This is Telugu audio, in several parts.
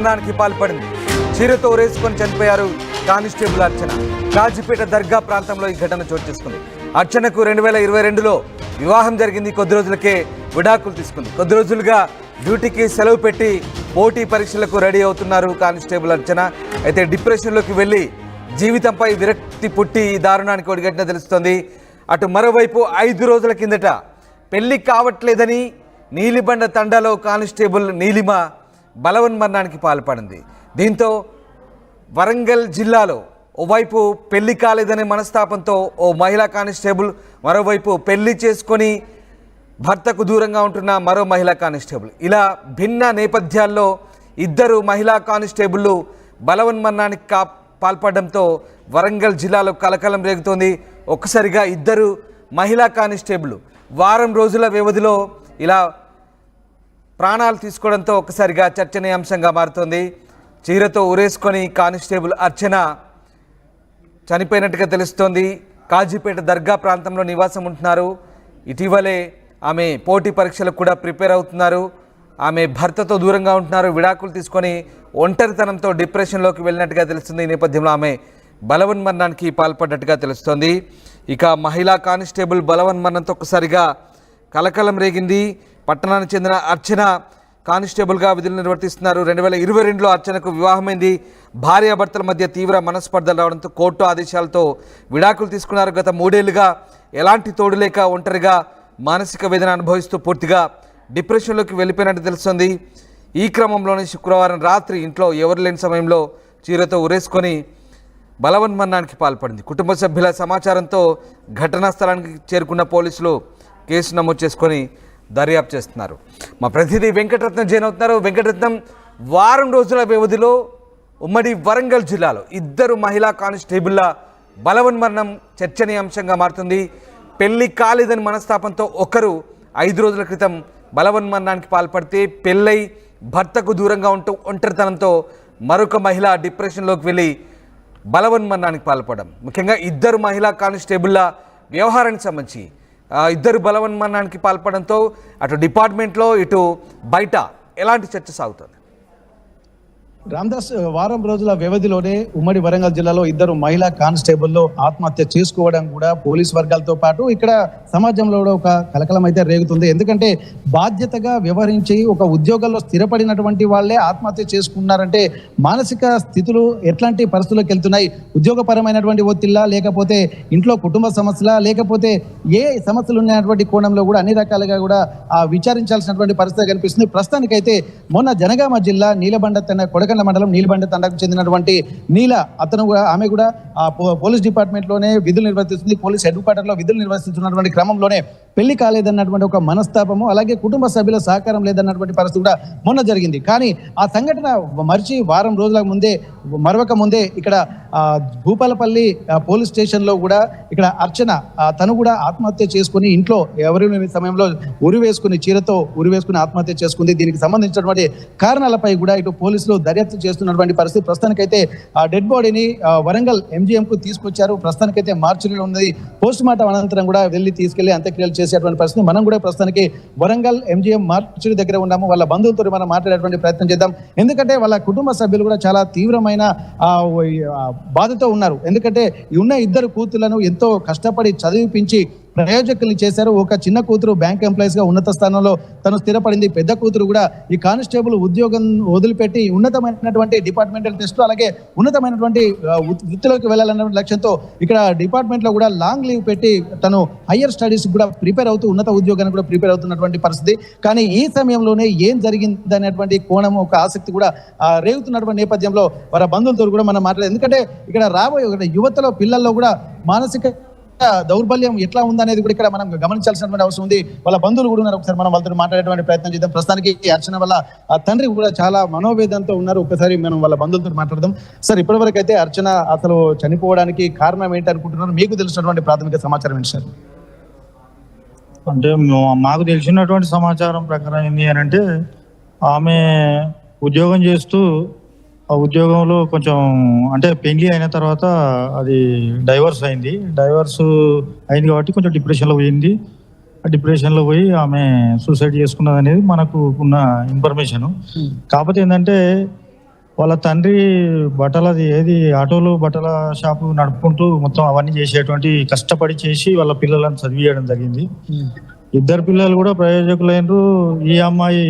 దానికి పాల్పడింది. చీరతో ఉరేసుకొని చనిపోయారు కానిస్టేబుల్ అర్చన. కాజీపేట దర్గా ప్రాంతంలో ఈ ఘటన చోటు చేసుకుంది. అర్చనకు 2022లో వివాహం జరిగింది. కొద్ది రోజులకే విడాకులు తీసుకుంది. కొద్ది రోజులుగా డ్యూటీకి సెలవు పెట్టి పోటీ పరీక్షలకు రెడీ అవుతున్నారు కానిస్టేబుల్ అర్చన. అయితే డిప్రెషన్లోకి వెళ్ళి జీవితంపై విరక్తి పుట్టి ఈ దారుణానికి ఒడిగట్టిన తెలుస్తోంది. అటు మరోవైపు 5 రోజుల కిందట పెళ్లి కావట్లేదని నీలిబండ తండాలో కానిస్టేబుల్ నీలిమ బలవన్మరణానికి పాల్పడింది. దీంతో వరంగల్ జిల్లాలో ఓవైపు పెళ్లి కాలేదనే మనస్తాపంతో ఓ మహిళా కానిస్టేబుల్, మరోవైపు పెళ్లి చేసుకొని భర్తకు దూరంగా ఉంటున్న మరో మహిళా కానిస్టేబుల్, ఇలా భిన్న నేపథ్యాల్లో ఇద్దరు మహిళా కానిస్టేబుళ్లు బలవన్మరణానికి పాల్పడడంతో వరంగల్ జిల్లాలో కలకలం రేగుతోంది. ఒక్కసారిగా ఇద్దరు మహిళా కానిస్టేబుల్ వారం రోజుల వ్యవధిలో ఇలా ప్రాణాలు తీసుకోవడంతో ఒక్కసారిగా చర్చనీయాంశంగా మారుతోంది. చీరతో ఉరేసుకొని కానిస్టేబుల్ అర్చన చనిపోయినట్టుగా తెలుస్తోంది. కాజీపేట దర్గా ప్రాంతంలో నివాసం ఉంటున్నారు. ఇటీవలే ఆమె పోటీ పరీక్షలకు కూడా ప్రిపేర్ అవుతున్నారు. ఆమె భర్తతో దూరంగా ఉంటున్నారు. విడాకులు తీసుకొని ఒంటరితనంతో డిప్రెషన్లోకి వెళ్ళినట్టుగా తెలుస్తుంది. ఈ నేపథ్యంలో ఆమె బలవన్మరణానికి పాల్పడ్డట్టుగా తెలుస్తోంది. ఇక మహిళా కానిస్టేబుల్ బలవన్మరణంతో ఒక్కసారిగా కలకలం రేగింది. పట్టణానికి చెందిన అర్చన కానిస్టేబుల్గా విధులు నిర్వర్తిస్తున్నారు. 2022లో అర్చనకు వివాహమైంది. భార్యాభర్తల మధ్య తీవ్ర మనస్పర్ధలు రావడంతో కోర్టు ఆదేశాలతో విడాకులు తీసుకున్నారు. గత 3 ఏళ్లుగా ఎలాంటి తోడు లేక ఒంటరిగా మానసిక వేదన అనుభవిస్తూ పూర్తిగా డిప్రెషన్లోకి వెళ్ళిపోయినట్టు తెలుస్తుంది. ఈ క్రమంలోనే శుక్రవారం రాత్రి ఇంట్లో ఎవరు లేని సమయంలో చీరతో ఉరేసుకొని బలవన్మరణానికి పాల్పడింది. కుటుంబ సభ్యుల సమాచారంతో ఘటనా స్థలానికి చేరుకున్న పోలీసులు కేసు నమోదు చేసుకొని దర్యాప్తు చేస్తున్నారు. మా ప్రతినిధి వెంకటరత్నం జైన్ అవుతున్నారు. వెంకటరత్నం, వారం రోజుల వ్యవధిలో ఉమ్మడి వరంగల్ జిల్లాలో ఇద్దరు మహిళా కానిస్టేబుళ్ల బలవన్మరణం చర్చనీయాంశంగా మారుతుంది. పెళ్లి కాలేదని మనస్తాపంతో ఒకరు 5 రోజుల క్రితం బలవన్మరణానికి పాల్పడితే, పెళ్ళై భర్తకు దూరంగా ఉంటూ ఒంటరితనంతో మరొక మహిళ డిప్రెషన్లోకి వెళ్ళి బలవన్మరణానికి పాల్పడడం. ముఖ్యంగా ఇద్దరు మహిళా కానిస్టేబుళ్ల వ్యవహారానికి సంబంధించి ఇద్దరు బలవన్మరణానికి పాల్పడంతో అటు డిపార్ట్మెంట్లో ఇటు బయట ఎలాంటి చర్చ సాగుతుంది? రామదాస్, వారం రోజుల వ్యవధిలోనే ఉమ్మడి వరంగల్ జిల్లాలో ఇద్దరు మహిళా కానిస్టేబుల్లో ఆత్మహత్య చేసుకోవడం కూడా పోలీస్ వర్గాలతో పాటు ఇక్కడ సమాజంలో కూడా ఒక కలకలం అయితే రేగుతుంది. ఎందుకంటే బాధ్యతగా వ్యవహరించి ఒక ఉద్యోగంలో స్థిరపడినటువంటి వాళ్ళే ఆత్మహత్య చేసుకున్నారంటే మానసిక స్థితులు ఎట్లాంటి పరిస్థితుల్లోకి వెళ్తున్నాయి? ఉద్యోగపరమైనటువంటి ఒత్తిళ్ళ, లేకపోతే ఇంట్లో కుటుంబ సమస్యల, లేకపోతే ఏ సమస్యలు ఉన్నటువంటి కోణంలో కూడా అన్ని రకాలుగా కూడా విచారించాల్సినటువంటి పరిస్థితి కనిపిస్తుంది. ప్రస్తుతానికైతే మొన్న జనగామ జిల్లా నీలబండ కొడకండ్ల మండలం నీలబండ తండాకు చెందినటువంటి నీల, ఆమె కూడా పోలీస్ డిపార్ట్మెంట్లోనే విధులు నిర్వర్తిస్తుంది. పోలీస్ హెడ్ క్వార్టర్లో విధులు నిర్వర్తిస్తున్నటువంటి క్రమంలోనే పెళ్లి కాలేదన్నటువంటి ఒక మనస్తాపము, అలాగే కుటుంబ సభ్యుల సహకారం లేదన్నటువంటి పరిస్థితి కూడా మొన్న జరిగింది. కానీ ఆ సంఘటన మరిచి వారం రోజుల ముందే మరొక ముందే ఇక్కడ భూపాలపల్లి పోలీస్ స్టేషన్లో కూడా ఇక్కడ అర్చన తను కూడా ఆత్మహత్య చేసుకుని ఇంట్లో ఎవరి సమయంలో ఉరివేసుకుని, చీరతో ఉరివేసుకుని ఆత్మహత్య చేసుకుంది. దీనికి సంబంధించినటువంటి కారణాలపై కూడా ఇటు పోలీసులు దర్యాప్తు చేస్తున్నటువంటి పరిస్థితి. ప్రస్తుతానికైతే ఆ డెడ్ బాడీని వరంగల్ MGM కు తీసుకొచ్చారు. ప్రస్తుతానికైతే మార్చిలో ఉన్నది. పోస్ట్ మార్టం అనంతరం కూడా వెళ్ళి తీసుకెళ్లి అంత్యక్రియలు చేసేటువంటి పరిస్థితి. మనం కూడా ప్రస్తుతానికి వరంగల్ MGM మార్చి దగ్గర ఉన్నాము. వాళ్ళ బంధువులతో మనం మాట్లాడేటువంటి ప్రయత్నం చేద్దాం. ఎందుకంటే వాళ్ళ కుటుంబ సభ్యులు కూడా చాలా తీవ్రమైన బాధతో ఉన్నారు. ఎందుకంటే ఉన్న ఇద్దరు కూతుళ్లను ఎంతో కష్టపడి చదివిపించి ప్రయోజకుల్ని చేశారు. ఒక చిన్న కూతురు బ్యాంక్ ఎంప్లాయీస్ గా ఉన్నత స్థానంలో తను స్థిరపడింది. పెద్ద కూతురు కూడా ఈ కానిస్టేబుల్ ఉద్యోగం వదిలిపెట్టి ఉన్నతమైనటువంటి డిపార్ట్మెంటల్ టెస్ట్, అలాగే ఉన్నతమైనటువంటి వృత్తిలోకి వెళ్ళాలన్న లక్ష్యంతో ఇక్కడ డిపార్ట్మెంట్ లో కూడా లాంగ్ లీవ్ పెట్టి తను హయ్యర్ స్టడీస్ కూడా ప్రిపేర్ అవుతూ ఉన్నత ఉద్యోగానికి కూడా ప్రిపేర్ అవుతున్నటువంటి పరిస్థితి. కానీ ఈ సమయంలోనే ఏం జరిగింది అనేటువంటి కోణం, ఒక ఆసక్తి కూడా రేగుతున్నటువంటి నేపథ్యంలో వారి బంధువులతో కూడా మనం మాట్లాడేది. ఎందుకంటే ఇక్కడ రాబోయే యువతలో, పిల్లల్లో కూడా మానసిక దౌర్బల్యం ఎట్లా ఉందనేది కూడా ఇక్కడ మనం గమనించాల్సినటువంటి అవసరం ఉంది. వాళ్ళ బంధువులు కూడా ఉన్నారు. ఒకసారి మనం వాళ్ళతో మాట్లాడేటువంటి ప్రయత్నం చేద్దాం. ప్రస్తుతానికి అర్చన వల్ల ఆ తండ్రి కూడా చాలా మనోవేదంతో ఉన్నారు. ఒకసారి మనం వాళ్ళ బంధువులతో మాట్లాడదాం. సార్, ఇప్పటివరకు అయితే అర్చన అసలు చనిపోవడానికి కారణం ఏంటి అనుకుంటున్నారు? మీకు తెలిసినటువంటి ప్రాథమిక సమాచారం ఏంటి సార్? అంటే మాకు తెలిసినటువంటి సమాచారం ప్రకారం ఏంటి అని అంటే, ఆమె ఉద్యోగం చేస్తూ ఆ ఉద్యోగంలో కొంచెం అంటే పెళ్లి అయిన తర్వాత అది డైవర్స్ అయింది కాబట్టి కొంచెం డిప్రెషన్లో పోయింది. ఆ డిప్రెషన్లో పోయి ఆమె సూసైడ్ చేసుకున్నది అనేది మనకు ఉన్న ఇన్ఫర్మేషన్. కాకపోతే ఏంటంటే వాళ్ళ తండ్రి బట్టలది ఏది ఆటోలు బట్టల షాపు నడుపుకుంటూ మొత్తం అవన్నీ చేసేటువంటి కష్టపడి చేసి వాళ్ళ పిల్లలను చదివించడం జరిగింది. ఇద్దరు పిల్లలు కూడా ప్రయోజకులైనరు. ఈ అమ్మాయి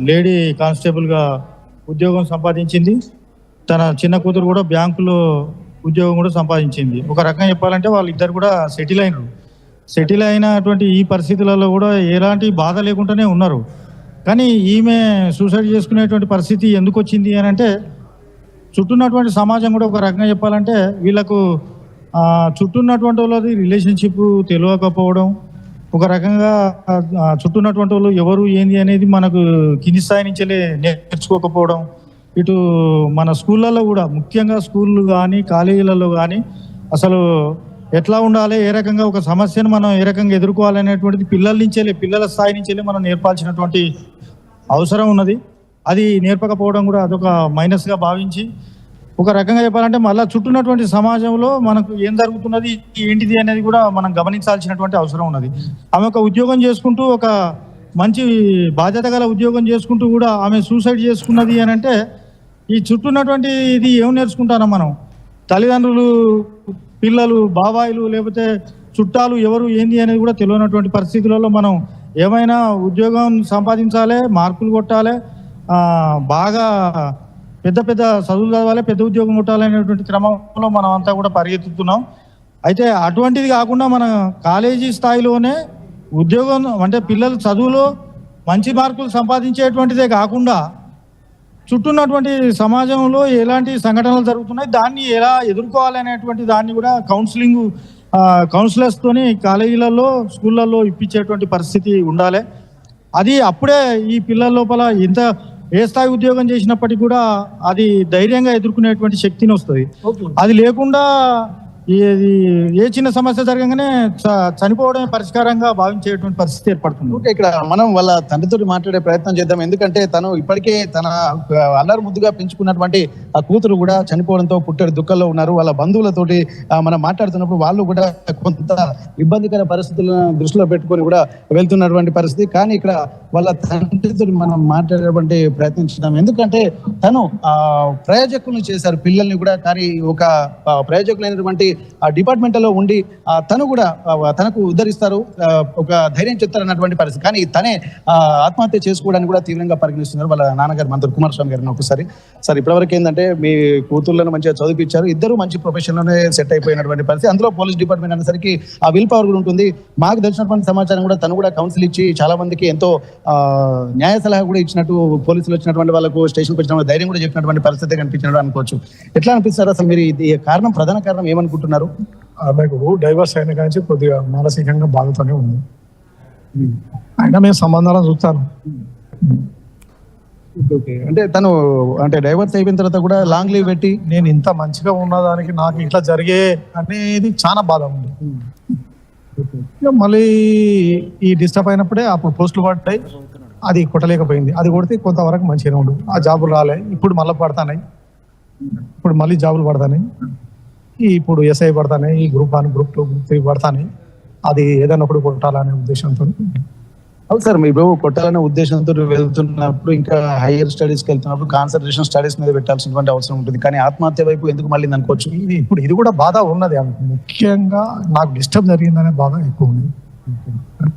లేడీ కానిస్టేబుల్ గా ఉద్యోగం సంపాదించింది. తన చిన్న కూతురు కూడా బ్యాంకులో ఉద్యోగం కూడా సంపాదించింది. ఒక రకంగా చెప్పాలంటే వాళ్ళిద్దరు కూడా సెటిల్ అయినరు. సెటిల్ అయినటువంటి ఈ పరిస్థితులలో కూడా ఎలాంటి బాధ లేకుండానే ఉన్నారు. కానీ ఈమె సూసైడ్ చేసుకునేటువంటి పరిస్థితి ఎందుకు వచ్చింది అని అంటే, చుట్టూన్నటువంటి సమాజం కూడా ఒక రకంగా చెప్పాలంటే వీళ్ళకు చుట్టూన్నటువంటి వాళ్ళది రిలేషన్షిప్ తెలియకపోవడం, ఒక రకంగా చుట్టూన్నటువంటి వాళ్ళు ఎవరు ఏంది అనేది మనకు కింది స్థాయి నుంచే నేర్చుకోకపోవడం, ఇటు మన స్కూళ్ళల్లో కూడా ముఖ్యంగా స్కూళ్ళు కానీ కాలేజీలలో కానీ అసలు ఎట్లా ఉండాలి, ఏ రకంగా ఒక సమస్యను మనం ఏ రకంగా ఎదుర్కోవాలనేటువంటిది పిల్లల స్థాయి నుంచే మనం నేర్పాల్సినటువంటి అవసరం ఉన్నది. అది నేర్పకపోవడం కూడా అదొక మైనస్గా భావించి, ఒక రకంగా చెప్పాలంటే మళ్ళీ చుట్టూన్నటువంటి సమాజంలో మనకు ఏం జరుగుతున్నది ఏంటిది అనేది కూడా మనం గమనించాల్సినటువంటి అవసరం ఉన్నది. ఆమె ఒక ఉద్యోగం చేసుకుంటూ ఒక మంచి బాధ్యత గల ఉద్యోగం చేసుకుంటూ కూడా ఆమె సూసైడ్ చేసుకున్నది అని అంటే, ఈ చుట్టూన్నటువంటి ఇది ఏం నేర్చుకుంటారా మనం? తల్లిదండ్రులు, పిల్లలు, బాబాయిలు, లేకపోతే చుట్టాలు ఎవరు ఏంది అనేది కూడా తెలియనటువంటి పరిస్థితులలో మనం ఏమైనా ఉద్యోగం సంపాదించాలి, మార్కులు కొట్టాలి, బాగా పెద్ద పెద్ద చదువులు చదవాలి, పెద్ద ఉద్యోగం కొట్టాలి అనేటువంటి క్రమంలో మనం అంతా కూడా పరిగెత్తుతున్నాం. అయితే అటువంటిది కాకుండా మన కాలేజీ స్థాయిలోనే ఉద్యోగం అంటే పిల్లలు చదువులో మంచి మార్కులు సంపాదించేటువంటిదే కాకుండా చుట్టూన్నటువంటి సమాజంలో ఎలాంటి సంఘటనలు జరుగుతున్నాయి, దాన్ని ఎలా ఎదుర్కోవాలి అనేటువంటి దాన్ని కూడా కౌన్సిలర్స్తోని కాలేజీలలో, స్కూళ్ళల్లో ఇప్పించేటువంటి పరిస్థితి ఉండాలి. అది అప్పుడే ఈ పిల్లల లోపల ఇంత ఏ స్థాయి ఉద్యోగం చేసినప్పటికీ కూడా అది ధైర్యంగా ఎదుర్కొనేటువంటి శక్తిని వస్తుంది. అది లేకుండా ఏ చిన్న సమస్య జరగగానే చనిపోవడమే పరిష్కారంగా భావించేటువంటి పరిస్థితి ఏర్పడుతుంది. ఓకే, ఇక్కడ మనం వాళ్ళ తండ్రితో మాట్లాడే ప్రయత్నం చేద్దాం. ఎందుకంటే తను ఇప్పటికే తన అల్లరి ముద్దుగా పెంచుకున్నటువంటి ఆ కూతురు కూడా చనిపోవడంతో పుట్టడి దుఃఖంలో ఉన్నారు. వాళ్ళ బంధువులతోటి మనం మాట్లాడుతున్నప్పుడు వాళ్ళు కూడా కొంత ఇబ్బందికర పరిస్థితులను దృష్టిలో పెట్టుకొని కూడా వెళ్తున్నటువంటి పరిస్థితి. కానీ ఇక్కడ వాళ్ళ తండ్రితో మనం మాట్లాడేటువంటి ప్రయత్నించున్నాం. ఎందుకంటే తను ప్రయోజకులను చేశారు పిల్లల్ని కూడా. కానీ ఒక ప్రయోజకులైనటువంటి ఆ డిపార్ట్మెంట్ లో ఉండి తను కూడా తనకు ఉద్ధరిస్తారు, ఒక ధైర్యం చెప్తారు అన్నటువంటి పరిస్థితి. కానీ తనే ఆత్మహత్య చేసుకోవడానికి కూడా తీవ్రంగా పరిగణిస్తున్నారు వాళ్ళ నాన్నగారు మంత్రి కుమారస్వామి గారిని. ఒకసారి సార్, ఇప్పటివరకు ఏంటంటే మీ కూతుర్లను మంచిగా చదివించారు, ఇద్దరు మంచి ప్రొఫెషన్ లోనే సెట్ అయిపోయినటువంటి పరిస్థితి. అందులో పోలీస్ డిపార్ట్మెంట్ అనేసరికి ఆ విల్ పవర్ కూడా ఉంటుంది. మాకు తెలిసినటువంటి సమాచారం కూడా తను కూడా కౌన్సిల్ ఇచ్చి చాలా మందికి ఎంతో న్యాయ సలహా కూడా ఇచ్చినట్టు, పోలీసులు వచ్చినటువంటి వాళ్ళకు స్టేషన్కి వచ్చిన ధైర్యం కూడా చెప్పినటువంటి పరిస్థితి కనిపించినట్టు అనుకోవచ్చు. ఎట్లా అనిపిస్తారు అసలు మీరు ఇది ప్రధాన కారణం ఏమనుకుంటున్నారు? ఆమెకు డైవర్స్ అయిన కానీ కొద్దిగా మానసికంగా బాధతోనే ఉంది. అయినా మేము సంబంధాలను చూస్తాను. అంటే తను అంటే డైవర్స్ అయిపోయిన తర్వాత కూడా లాంగ్ లీవ్ పెట్టి నేను ఇంత మంచిగా ఉన్నదానికి నాకు ఇట్లా జరిగే అనేది చాలా బాధ ఉంది. మళ్ళీ ఈ డిస్టర్బ్ అయినప్పుడే అప్పుడు పోస్టులు పడ్డాయి, అది కొట్టలేకపోయింది. అది కొడితే కొంతవరకు మంచిగానే ఉండు. ఆ జాబులు రాలే, ఇప్పుడు మళ్ళీ పడతాయి, ఇప్పుడు మళ్ళీ జాబులు పడతాయి, ఇప్పుడు ఎస్ఐ పడతాయి, ఈ గ్రూప్ 1, గ్రూప్ 2, గ్రూప్ 3 పడతాయి. అది ఏదైనా ఒకటి కొట్టాలనే ఉద్దేశంతో. అవును సార్, మీరు కొట్టాలనే ఉద్దేశంతో వెళ్తున్నప్పుడు, ఇంకా హైయర్ స్టడీస్కి వెళ్తున్నప్పుడు కాన్సన్ట్రేషన్ స్టడీస్ మీద పెట్టాల్సినటువంటి అవసరం ఉంటుంది. కానీ ఆత్మహత్య వైపు ఎందుకు మళ్ళీ అనుకోవచ్చు? ఇది కూడా బాధ ఉన్నది. ముఖ్యంగా నాకు డిస్టర్బ్ జరిగిందనే బాధ ఎక్కువ ఉంది.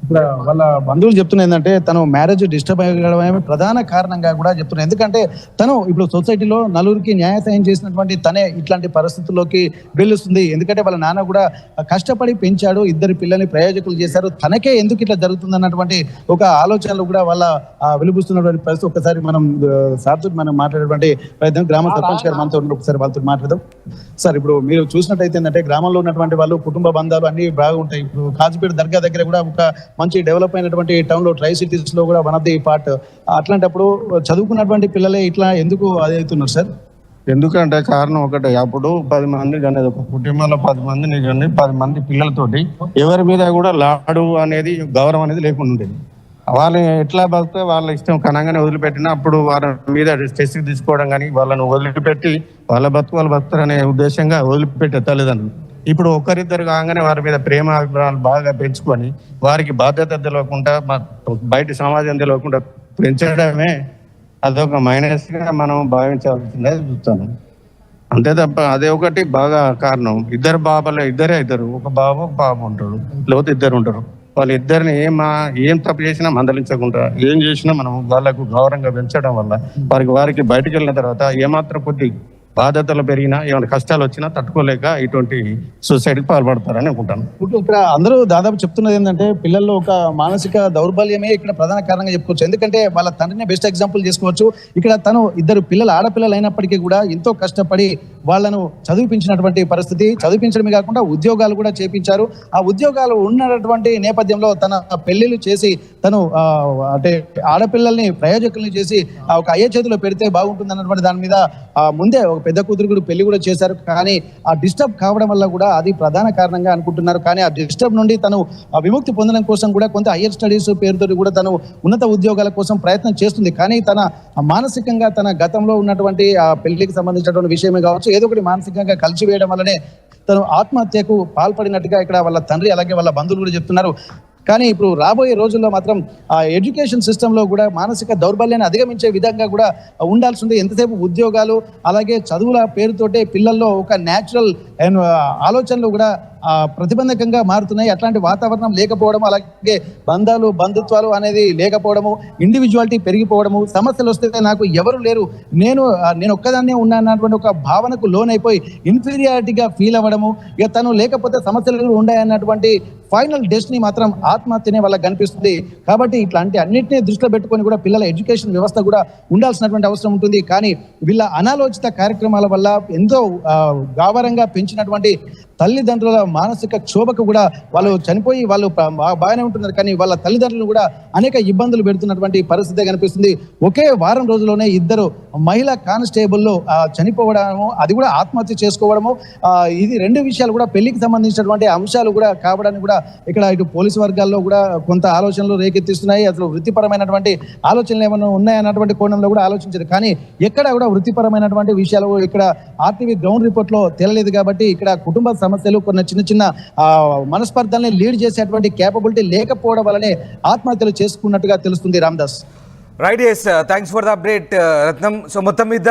ఇక్కడ వాళ్ళ బంధువులు చెప్తున్నా ఏంటంటే తను మ్యారేజ్ డిస్టర్బ్ అయ్యడమే ప్రధాన కారణంగా కూడా చెప్తున్నారు. ఎందుకంటే తను ఇప్పుడు సొసైటీలో నలుగురికి న్యాయ సాయం చేసినటువంటి తనే ఇట్లాంటి పరిస్థితుల్లోకి వెళ్ళొస్తుంది. ఎందుకంటే వాళ్ళ నాన్న కూడా కష్టపడి పెంచాడు, ఇద్దరు పిల్లల్ని ప్రయోజకులు చేశారు, తనకే ఎందుకు ఇట్లా జరుగుతుంది అన్నటువంటి ఒక ఆలోచనలు కూడా వాళ్ళ వెలుగుస్తున్నటువంటి పరిస్థితి. ఒకసారి మనం సార్తో మనం మాట్లాడేటువంటి ప్రయత్నం గ్రామ సర్పంచ్ గారు మనతో ఒకసారి వాళ్ళతో మాట్లాడదాం. సార్, ఇప్పుడు మీరు చూసినట్టయితే ఏంటంటే గ్రామంలో ఉన్నటువంటి వాళ్ళు కుటుంబ బంధాలు అన్ని బాగుంటాయి. ఇప్పుడు కాజీపేట దర్గా దగ్గర కూడా ఒక మంచి డెవలప్ అయినటువంటి టౌన్ లో, ట్రై సిటీస్ లో కూడా వన్ ఆఫ్ ది పార్ట్. అట్లాంటప్పుడు చదువుకున్నటువంటి పిల్లలే ఇట్లా ఎందుకు అది అవుతున్నారు సార్? ఎందుకంటే కారణం ఒకటే, అప్పుడు 10 మంది కానీ ఒక కుటుంబంలో 10 మందిని కానీ 10 మంది పిల్లలతోటి ఎవరి మీద కూడా లాడు అనేది, గౌరవం అనేది లేకుండా ఉండేది. వాళ్ళని ఎట్లా బతితే వాళ్ళ ఇష్టం కనంగానే వదిలిపెట్టినా అప్పుడు వాళ్ళ మీద స్ట్రెస్ తీసుకోవడం కానీ, వాళ్ళని వదిలిపెట్టి వాళ్ళ బతుకు వాళ్ళు బతుకుతారనే ఉద్దేశంగా వదిలిపెట్టే తల్లిదండ్రులు ఇప్పుడు ఒకరిద్దరు కాగానే వారి మీద ప్రేమ అభిప్రాయాలు బాగా పెంచుకొని వారికి బాధ్యత తెలియకుండా, బయట సమాజం తెలియకుండా పెంచడమే అదొక మైనస్ గా మనం భావించాల్సిందే చూస్తాను. అంతే తప్ప అదే ఒకటి బాగా కారణం. ఇద్దరు బాబాలు ఇద్దరు, ఒక బాబు ఒక బాబు ఉంటాడు, లేకపోతే ఇద్దరు ఉంటారు. వాళ్ళిద్దరిని ఏం తప్పు చేసినా మందలించకుండా, ఏం చేసినా మనం వాళ్ళకు గౌరవంగా పెంచడం వల్ల వారికి బయటకు వెళ్ళిన తర్వాత ఏమాత్రం కొద్ది బాధ్యతలు పెరిగినా ఏమైనా కష్టాలు వచ్చినా తట్టుకోలేక ఇటువంటి సూసైడ్కి పాల్పడతారని అనుకుంటాను. ఇక్కడ అందరూ దాదాపు చెప్తున్నది ఏంటంటే పిల్లల్లో ఒక మానసిక దౌర్బల్యమే ఇక్కడ ప్రధాన కారణంగా చెప్పుకోవచ్చు. ఎందుకంటే వాళ్ళ తండ్రిని బెస్ట్ ఎగ్జాంపుల్ చేసుకోవచ్చు. ఇక్కడ తను ఇద్దరు పిల్లలు ఆడపిల్లలు అయినప్పటికీ కూడా ఎంతో కష్టపడి వాళ్ళను చదివించినటువంటి పరిస్థితి, చదివించడమే కాకుండా ఉద్యోగాలు కూడా చేపించారు. ఆ ఉద్యోగాలు ఉన్నటువంటి నేపథ్యంలో తన పెళ్లిళ్ళు చేసి తను అంటే ఆడపిల్లల్ని ప్రయోజకుల్ని చేసి ఒక అయ్యే చేతిలో పెడితే బాగుంటుంది అన్నటువంటి దాని మీద ముందే ఒక పెద్ద కూతురు కూడా పెళ్లి కూడా చేశారు. కానీ ఆ డిస్టర్బ్ కావడం వల్ల కూడా అది ప్రధాన కారణంగా అనుకుంటున్నారు. కానీ ఆ డిస్టర్బ్ నుండి తను విముక్తి పొందడం కోసం కూడా కొంత హయ్యర్ స్టడీస్ పేరుతో కూడా తను ఉన్నత ఉద్యోగాల కోసం ప్రయత్నం చేస్తుంది. కానీ తన మానసికంగా తన గతంలో ఉన్నటువంటి ఆ పెళ్లికి సంబంధించినటువంటి విషయమే కావచ్చు, ఏదో ఒకటి మానసికంగా కలిసివేయడం వల్లనే తను ఆత్మహత్యకు పాల్పడినట్టుగా ఇక్కడ వాళ్ళ తండ్రి అలాగే వాళ్ళ బంధువులు కూడా చెప్తున్నారు. కానీ ఇప్పుడు రాబోయే రోజుల్లో మాత్రం ఆ ఎడ్యుకేషన్ సిస్టంలో కూడా మానసిక దౌర్బల్యాన్ని అధిగమించే విధంగా కూడా ఉండాల్సి ఉంది. ఎంతసేపు ఉద్యోగాలు అలాగే చదువుల పేరుతోటే పిల్లల్లో ఒక న్యాచురల్ ఆలోచనలు కూడా ప్రతిబంధకంగా మారుతున్నాయి. అట్లాంటి వాతావరణం లేకపోవడం, అలాగే బంధాలు బంధుత్వాలు అనేది లేకపోవడము, ఇండివిజువాలిటీ పెరిగిపోవడము, సమస్యలు వస్తే నాకు ఎవరు లేరు, నేను ఒక్కదాన్నే ఉన్నా అన్నటువంటి ఒక భావనకు లోనైపోయి ఇన్ఫీరియారిటీగా ఫీల్ అవ్వడము, ఇక తను లేకపోతే సమస్యలు ఉన్నాయన్నటువంటి ఫైనల్ డెస్టినీ మాత్రం ఆత్మహత్యనే వాళ్ళకి కనిపిస్తుంది. కాబట్టి ఇట్లాంటి అన్నింటినీ దృష్టిలో పెట్టుకొని కూడా పిల్లల ఎడ్యుకేషన్ వ్యవస్థ కూడా ఉండాల్సినటువంటి అవసరం ఉంటుంది. కానీ వీళ్ళ అనాలోచిత కార్యక్రమాల వల్ల ఎంతో గావరంగా పెంచినటువంటి తల్లిదండ్రుల మానసిక క్షోభకు కూడా వాళ్ళు చనిపోయి వాళ్ళు బాగానే ఉంటున్నారు. కానీ వాళ్ళ తల్లిదండ్రులు కూడా అనేక ఇబ్బందులు పెడుతున్నటువంటి పరిస్థితి కనిపిస్తుంది. ఒకే వారం రోజుల్లోనే ఇద్దరు మహిళా కానిస్టేబుల్లో చనిపోవడము, అది కూడా ఆత్మహత్య చేసుకోవడము, ఇది రెండు విషయాలు కూడా పెళ్లికి సంబంధించినటువంటి అంశాలు కూడా కావడానికి కూడా ఇక్కడ ఇటు పోలీసు వర్గాల్లో కూడా కొంత ఆలోచనలు రేకెత్తిస్తున్నాయి. అసలు వృత్తిపరమైనటువంటి ఆలోచనలు ఏమైనా ఉన్నాయన్నటువంటి కోణంలో కూడా ఆలోచించారు. కానీ ఎక్కడ కూడా వృత్తిపరమైనటువంటి విషయాలు ఇక్కడ ఆర్టీవీ గ్రౌండ్ రిపోర్ట్ లో తేలలేదు. కాబట్టి ఇక్కడ కుటుంబ సమస్యలు కొన్ని చిన్న చిన్న మనస్పర్ధల్ని లీడ్ చేసేటువంటి కేపబిలిటీ లేకపోవడం వల్లనే ఆత్మహత్యలు చేసుకున్నట్టుగా తెలుస్తుంది. Ramdas. Right, yes, thanks for the update Ratnam. So మొత్తం మీద